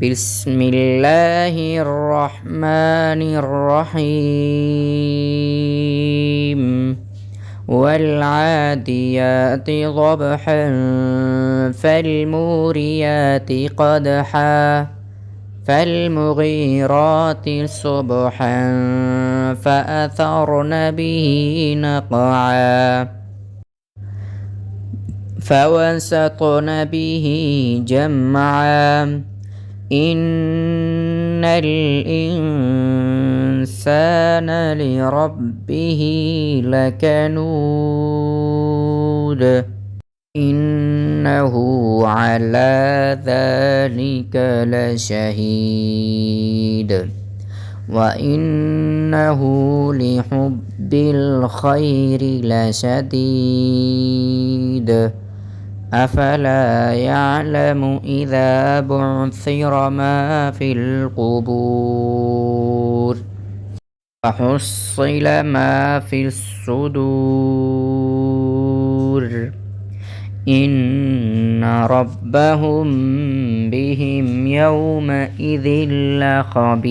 بسم الله الرحمن الرحيم والعاديات ضبحا فالموريات قدحا فالمغيرات صبحا فأثرن به نقعا فوسطن به جمعا إن الإنسان لربه لكنود إنه على ذلك لشهيد وإنه لحب الخير لشديد أفلا يعلم إذا بعثر ما في القبور وحصل ما في الصدور إن ربهم بهم يومئذ لخبير